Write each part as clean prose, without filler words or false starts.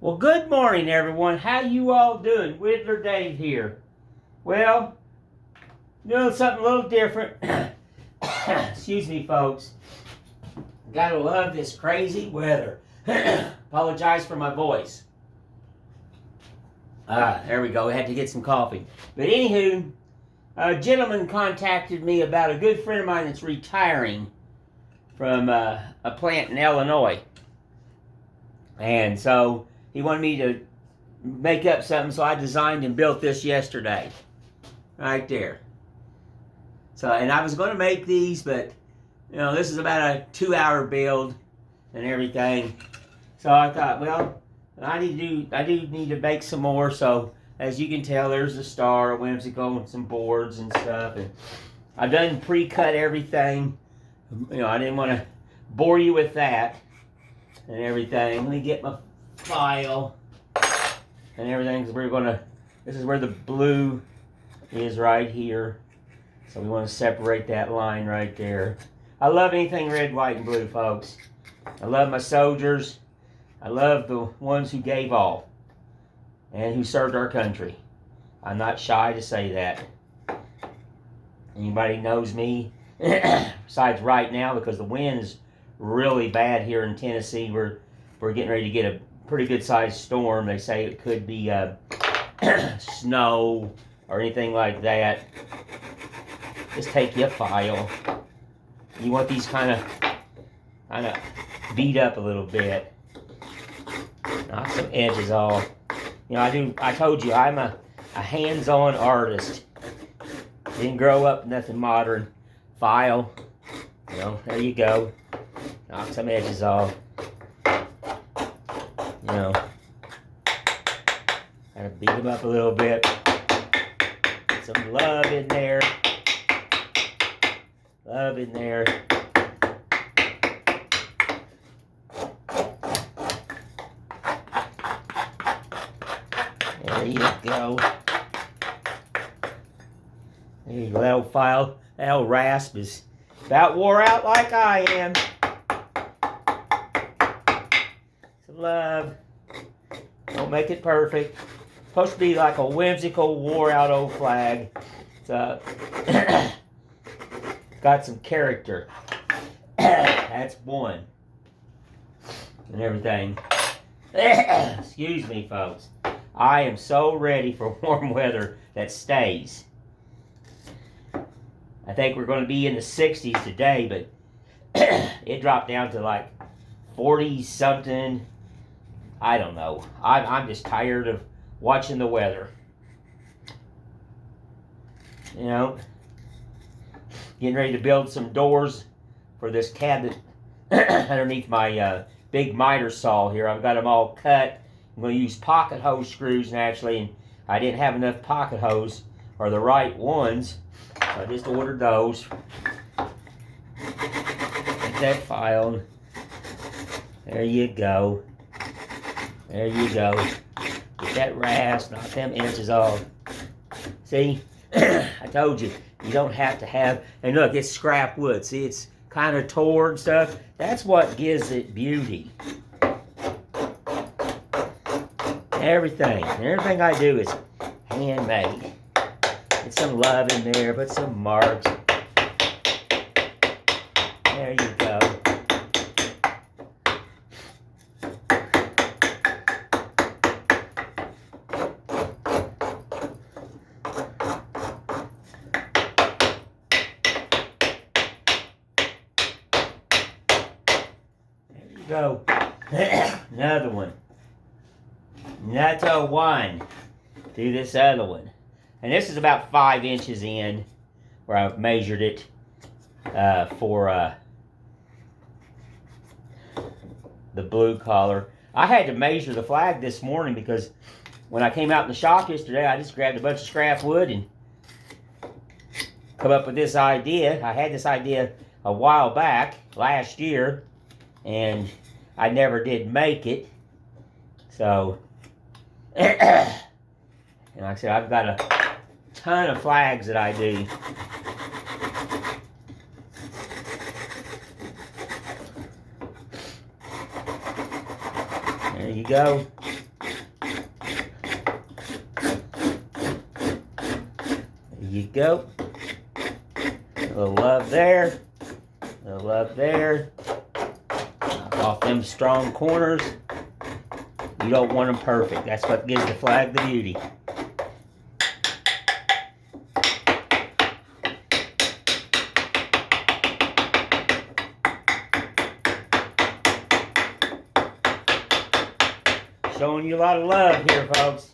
Well, good morning, everyone. How you all doing? Whittler Dave here. Well, doing something a little different. Excuse me, folks. Gotta love this crazy weather. Apologize for my voice. There we go. I had to get some coffee. But anywho, a gentleman contacted me about a good friend of mine that's retiring from a plant in Illinois. And so he wanted me to make up something, so I designed and built this yesterday. Right there. So, and I was going to make these, but, you know, this is about a 2-hour build and everything. So I thought, well, I do need to make some more. So, as you can tell, there's a star, a whimsical, and some boards and stuff. And I've done pre-cut everything. You know, I didn't want to bore you with that and everything. Let me get my file and everything. So this is where the blue is right here. So we want to separate that line right there. I love anything red, white, and blue, folks. I love my soldiers. I love the ones who gave all and who served our country. I'm not shy to say that. Anybody knows me, besides right now, because the wind is really bad here in Tennessee. We're getting ready to get a pretty good sized storm. They say it could be snow or anything like that. Just take your file. You want these kind of beat up a little bit. Knock some edges off. You know, I told you I'm a hands-on artist. Didn't grow up nothing modern. File. You know, there you go. Knock some edges off. You know, gotta beat them up a little bit. Put some love in there. Love in there. There you go. There you go. That old file, that old rasp is about wore out like I am. Some love. Don't make it perfect. Supposed to be like a whimsical, wore out old flag. It's got some character. That's one. And everything. Excuse me, folks. I am so ready for warm weather that stays. I think we're going to be in the 60s today, but it dropped down to like 40 something. I don't know. I'm just tired of watching the weather. You know, getting ready to build some doors for this cabinet underneath my big miter saw here. I've got them all cut. I'm going to use pocket hose screws naturally, and I didn't have enough pocket hose or the right ones, so I just ordered those. Get that filed. There you go. There you go. Get that rasp, knock them edges off. See? I told you, you don't have to have, and look, it's scrap wood. See, it's kind of torn stuff. That's what gives it beauty. Everything I do is handmade. Get some love in there, put some marks. There you go. Go. Another one. Another one. Do this other one. And this is about 5 inches in where I've measured it for the blue collar. I had to measure the flag this morning because when I came out in the shop yesterday, I just grabbed a bunch of scrap wood and come up with this idea. I had this idea a while back, last year, and I never did make it. So, and like I said, I've got a ton of flags that I do. There you go. you go. A little love there. A little love there. Off them strong corners. You don't want them perfect. That's what gives the flag the beauty. Showing you a lot of love here, folks.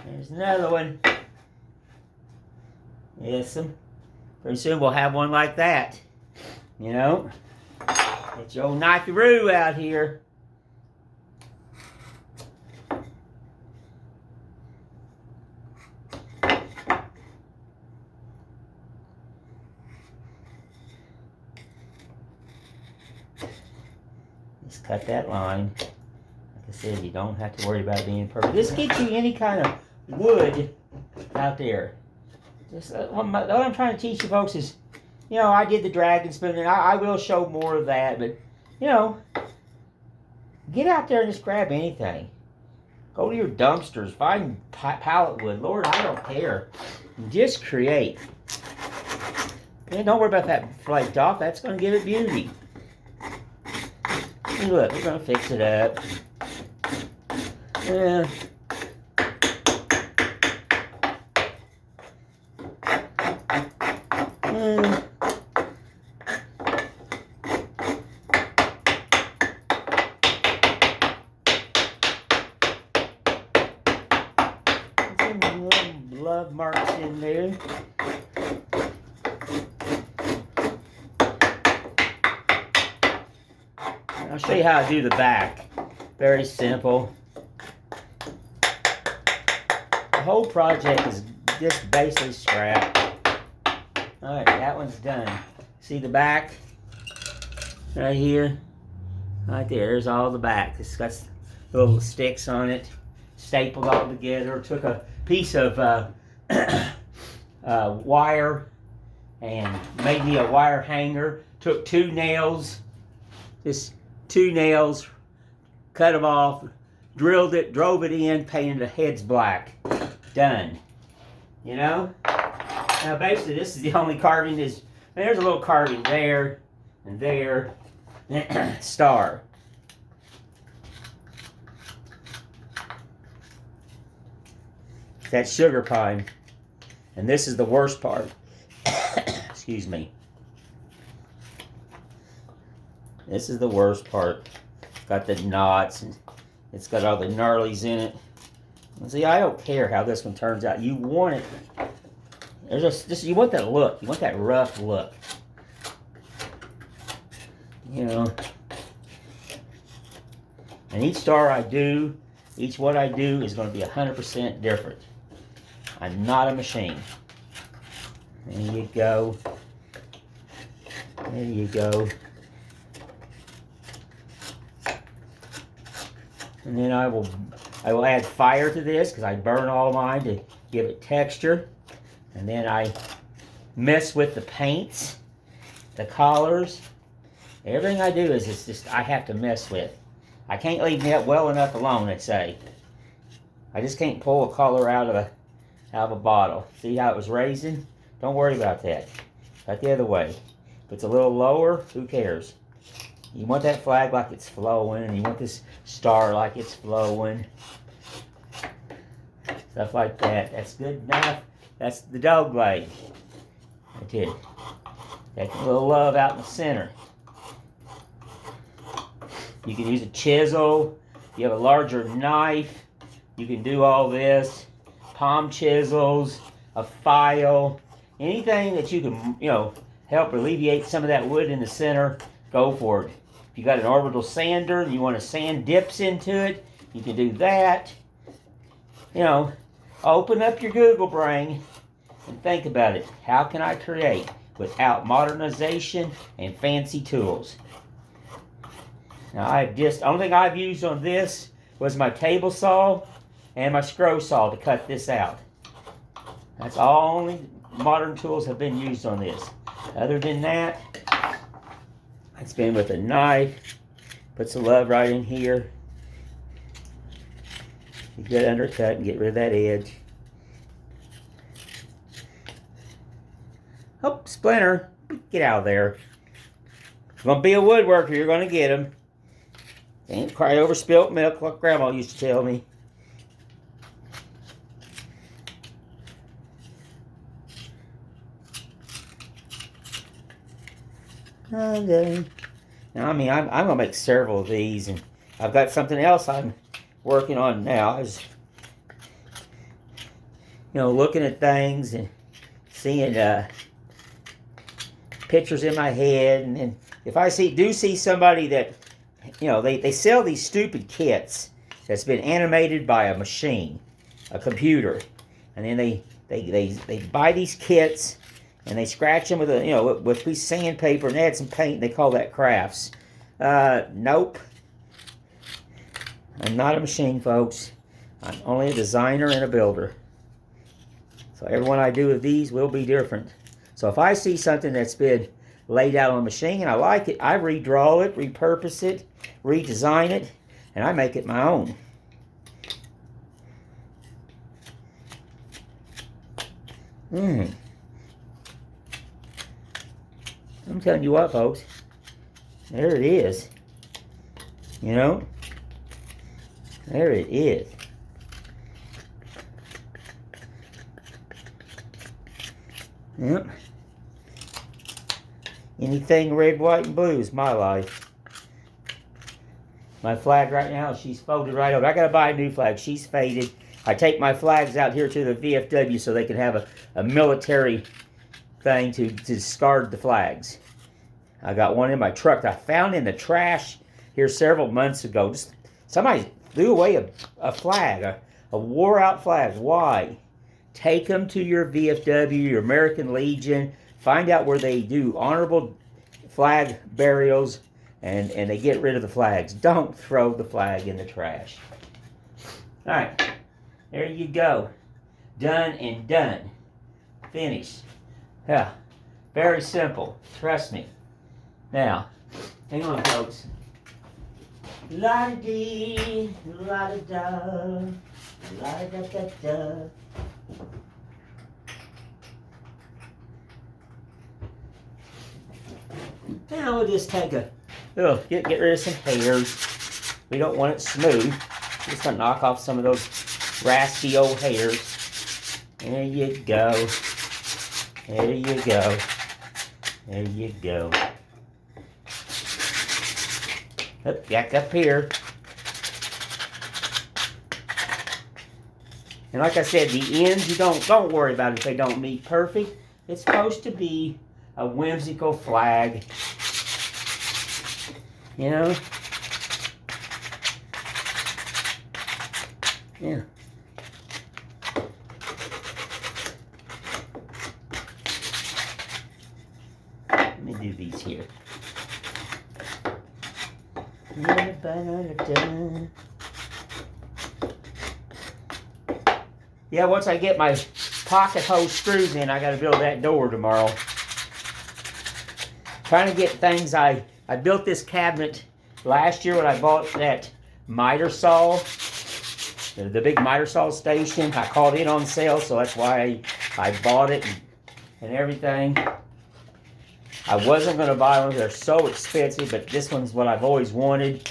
There's another one. Yes, pretty soon we'll have one like that. You know, it's your old knifey-roo out here. Just cut that line. Like I said, you don't have to worry about being perfect. Just get you any kind of wood out there. Just what I'm trying to teach you folks is, you know, I did the dragon spoon, and I will show more of that, but, you know, get out there and just grab anything. Go to your dumpsters, find pallet wood. Lord, I don't care. Just create. And don't worry about that flaked off. That's going to give it beauty. And look, we're going to fix it up. Yeah. Some little love marks in there. I'll show you how I do the back. Very simple. The whole project is just basically scrap. Alright, that one's done. See the back? Right here. Right there. There's all the back. It's got little sticks on it. Stapled all together. Took a piece of wire and made me a wire hanger. Took 2 nails. Just 2 nails. Cut them off. Drilled it. Drove it in. Painted the heads black. Done. You know? Now basically this is the only carving is, there's a little carving there and there. Star. That's sugar pine. And this is the worst part. Excuse me. This is the worst part. It's got the knots and it's got all the gnarlies in it. See, I don't care how this one turns out. You want it. There's just you want that look. You want that rough look. You know. And each star I do, each what I do is going to be 100% different. I'm not a machine. There you go. There you go. And then I will add fire to this because I burn all mine to give it texture. And then I mess with the paints, the collars. Everything I do is it's just I have to mess with. I can't leave that well enough alone, I'd say. I just can't pull a color out of a bottle. See how it was raising? Don't worry about that. Right the other way. If it's a little lower, who cares? You want that flag like it's flowing, and you want this star like it's flowing. Stuff like that. That's good enough. That's the dog leg. I did. Take a little love out in the center. You can use a chisel. If you have a larger knife, you can do all this. Palm chisels, a file, anything that you can, you know, help alleviate some of that wood in the center, go for it. If you got an orbital sander and you want to sand dips into it, you can do that. You know, open up your Google brain and think about it. How can I create without modernization and fancy tools? Now only thing I've used on this was my table saw and my scroll saw to cut this out. That's all only modern tools have been used on this. Other than that, it's been with a knife. Puts the love right in here. You get undercut and get rid of that edge. Oh, splinter. Get out of there. If you're going to be a woodworker, you're going to get them. Ain't cry over spilt milk like Grandma used to tell me. Okay. Now, I mean, I'm going to make several of these, and I've got something else I'm working on now. I was, looking at things and seeing pictures in my head, and if I do see somebody that, they sell these stupid kits that's been animated by a machine, a computer, and then they buy these kits and they scratch them with with a piece of sandpaper and add some paint. And they call that crafts. Nope. I'm not a machine, folks. I'm only a designer and a builder. So every one I do of these will be different. So if I see something that's been laid out on a machine and I like it, I redraw it, repurpose it, redesign it, and I make it my own. I'm telling you what, folks. There it is. There it is. Yep. Anything red, white, and blue is my life. My flag right now, she's folded right over. I gotta buy a new flag. She's faded. I take my flags out here to the VFW so they can have a military thing to discard the flags. I got one in my truck that I found in the trash here several months ago. Just somebody threw away a flag, a wore-out flag. Why? Take them to your VFW, your American Legion. Find out where they do honorable flag burials, and they get rid of the flags. Don't throw the flag in the trash. All right, there you go. Done and done. Finished. Yeah, very simple. Trust me. Now, hang on, folks. La-da-dee, la-da-da, la-da-da-da-da. Now we'll just take get rid of some hairs. We don't want it smooth. Just gonna knock off some of those raspy old hairs. There you go. There you go. There you go. Back up here. And like I said, the ends, you don't worry about it if they don't meet perfect. It's supposed to be a whimsical flag. Yeah. Let me do these here. Yeah, once I get my pocket hole screws in, I got to build that door tomorrow. Trying to get things. I built this cabinet last year when I bought that miter saw, the big miter saw station. I called it on sale, so that's why I bought it and everything. I wasn't going to buy one. They're so expensive, but this one's what I've always wanted.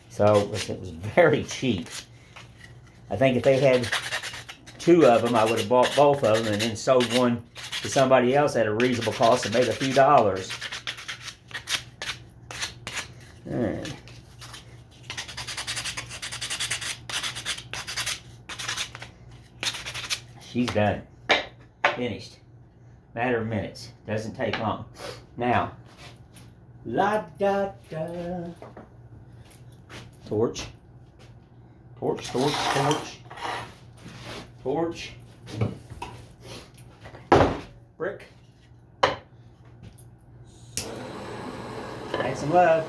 So it was very cheap. I think if they had two of them, I would have bought both of them and then sold one to somebody else at a reasonable cost and made a few dollars. And she's done. Finished. Matter of minutes. Doesn't take long. Now, la da da. Torch. Torch, torch, torch. Torch. Brick. Add some love.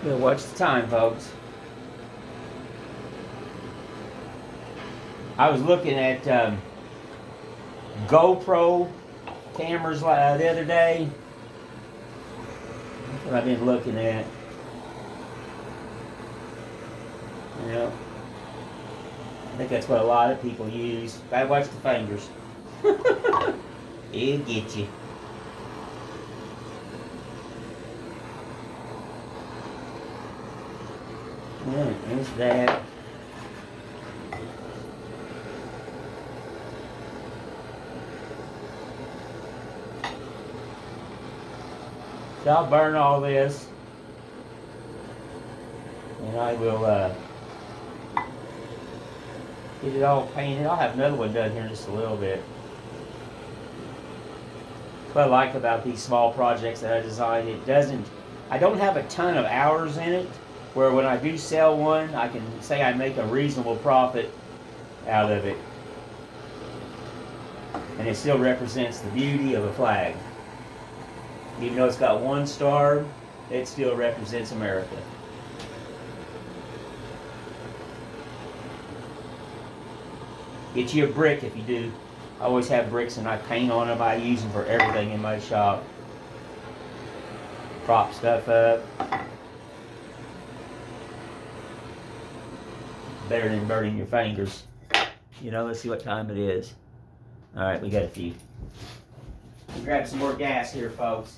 Yeah, watch the time, folks. I was looking at GoPro cameras the other day. That's what I've been looking at. You know, I think that's what a lot of people use. Gotta watch the fingers. It'll get you. Yeah, there's that. So I'll burn all this, and I will get it all painted. I'll have another one done here in just a little bit. What I like about these small projects that I design, I don't have a ton of hours in it, where when I do sell one, I can say I make a reasonable profit out of it. And it still represents the beauty of a flag. Even though it's got one star, it still represents America. Get you a brick if you do. I always have bricks and I paint on them. I use them for everything in my shop. Prop stuff up. Better than burning your fingers. You know, let's see what time it is. Alright, we got a few. We'll grab some more gas here, folks.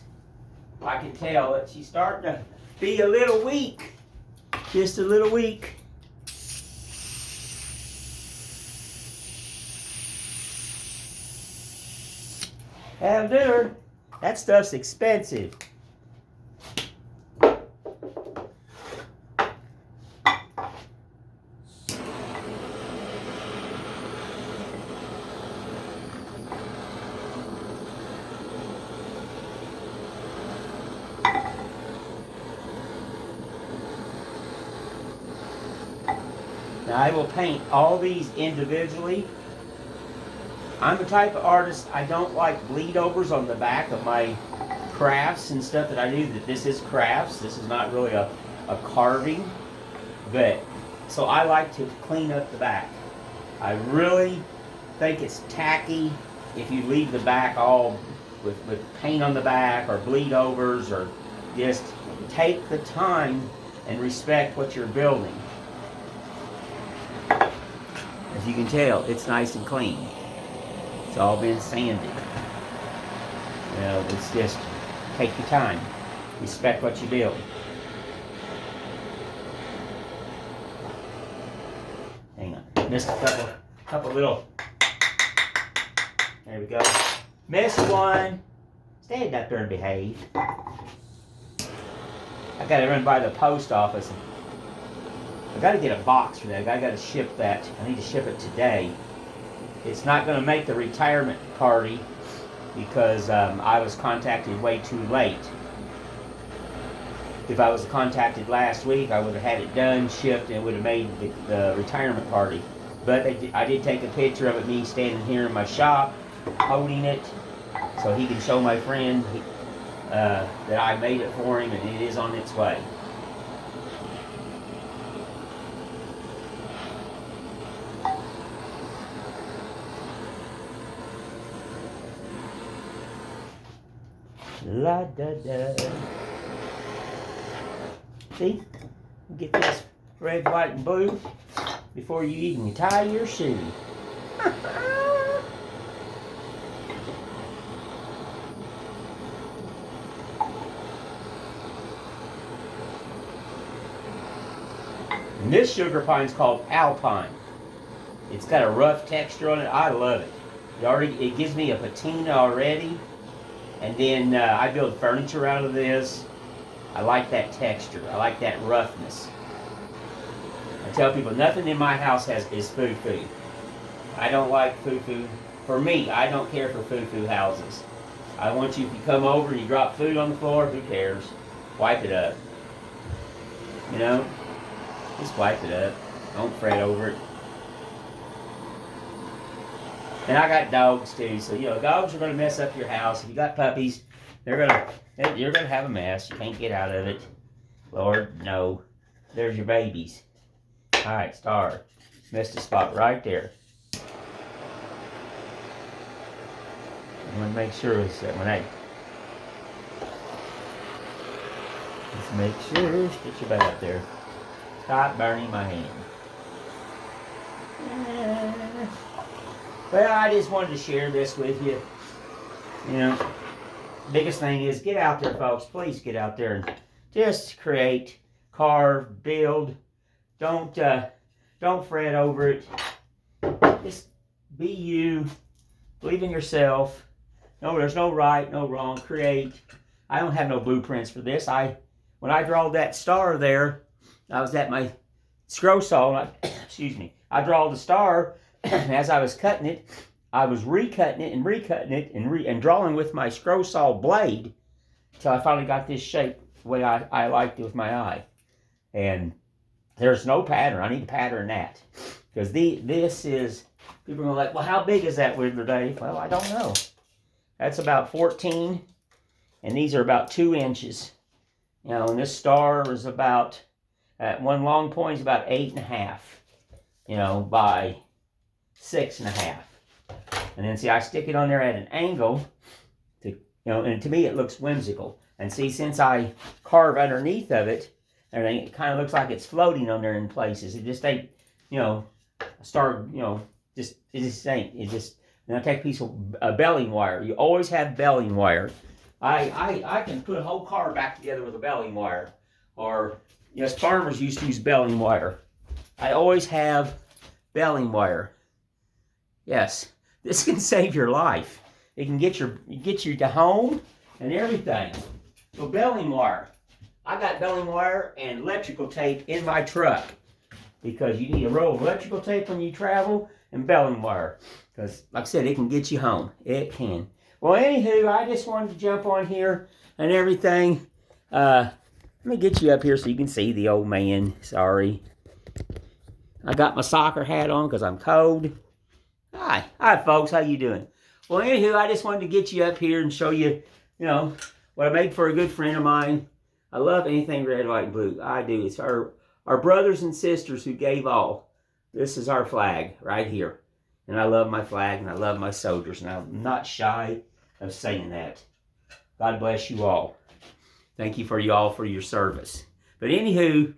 I can tell that she's starting to be a little weak. Just a little weak. That'll do her. That stuff's expensive. Now I will paint all these individually. I'm the type of artist, I don't like bleed overs on the back of my crafts and stuff that I do. That this is crafts, this is not really a carving. But, so I like to clean up the back. I really think it's tacky if you leave the back all with paint on the back or bleed overs, or just take the time and respect what you're building. As you can tell, it's nice and clean. It's all been sanded. You know, it's just take your time. Respect what you build. Hang on. Missed a couple little. There we go. Missed one. Stand up there and behave. I gotta run by the post office. I gotta get a box for that. I gotta ship that. I need to ship it today. It's not going to make the retirement party because I was contacted way too late. If I was contacted last week, I would have had it done, shipped, and would have made the retirement party. But I did take a picture of it, me standing here in my shop, holding it, so he can show my friend that I made it for him, and it is on its way. La da da. See? Get this red, white, and blue before you even tie your shoe. And this sugar pine's called Alpine. It's got a rough texture on it. I love it. It gives me a patina already. And then I build furniture out of this. I like that texture. I like that roughness. I tell people nothing in my house is foo-foo. I don't like foo-foo. For me, I don't care for foo-foo houses. I want you, if you come over and you drop food on the floor, who cares? Wipe it up. You know? Just wipe it up. Don't fret over it. And I got dogs too, so you know dogs are going to mess up your house. If you got puppies, you're going to have a mess. You can't get out of it. Lord, no. There's your babies. Alright, Star. Missed a spot right there. I want to make sure it's that when I... Let's make sure. Get your butt up there. Stop burning my hand. Well, I just wanted to share this with you. You know, biggest thing is get out there, folks. Please get out there and just create, carve, build. Don't fret over it. Just be you. Believe in yourself. No, there's no right, no wrong. Create. I don't have no blueprints for this. When I drawed that star there, I was at my scroll saw. Excuse me. I drawed the star. As I was cutting it, I was recutting it and drawing with my scroll saw blade until I finally got this shape the way I liked it with my eye. And there's no pattern. I need to pattern that. Because this is, people are like, well, how big is that Whittler Dave? Well, I don't know. That's about 14, and these are about 2 inches. You know, and this star is about, at one long point is about 8.5, you know, by 6.5. And then see, I stick it on there at an angle to, you know, and to me it looks whimsical. And see, since I carve underneath of it, everything, it kind of looks like it's floating on there in places. It just ain't, you know, start, you know, it just ain't. It just, and I take a piece of belling wire. You always have belling wire. I can put a whole car back together with a belling wire. Or, yes, farmers used to use belling wire. I always have belling wire. Yes, this can save your life. It can get you to home and everything. So belling wire. I got belling wire and electrical tape in my truck because you need a roll of electrical tape when you travel and belling wire. Because, like I said, it can get you home. It can. Well, anywho, I just wanted to jump on here and everything. Let me get you up here so you can see the old man. Sorry. I got my soccer hat on because I'm cold. Hi, folks. How you doing? Well, anywho, I just wanted to get you up here and show you, you know, what I made for a good friend of mine. I love anything red, white, and blue. I do. It's our brothers and sisters who gave all. This is our flag right here. And I love my flag and I love my soldiers. And I'm not shy of saying that. God bless you all. Thank you for your service. But anywho,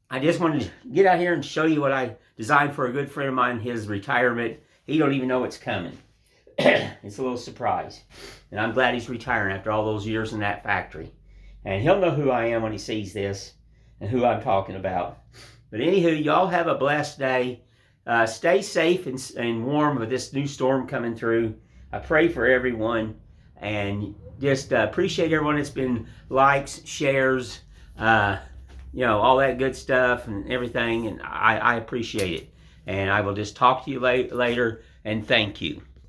I just wanted to get out here and show you what I designed for a good friend of mine, his retirement. He don't even know it's coming. It's a little surprise. And I'm glad he's retiring after all those years in that factory. And he'll know who I am when he sees this and who I'm talking about. But anywho, y'all have a blessed day. Stay safe and warm with this new storm coming through. I pray for everyone. And just appreciate everyone that's been likes, shares, you know, all that good stuff and everything. And I appreciate it. And I will just talk to you later. And thank you.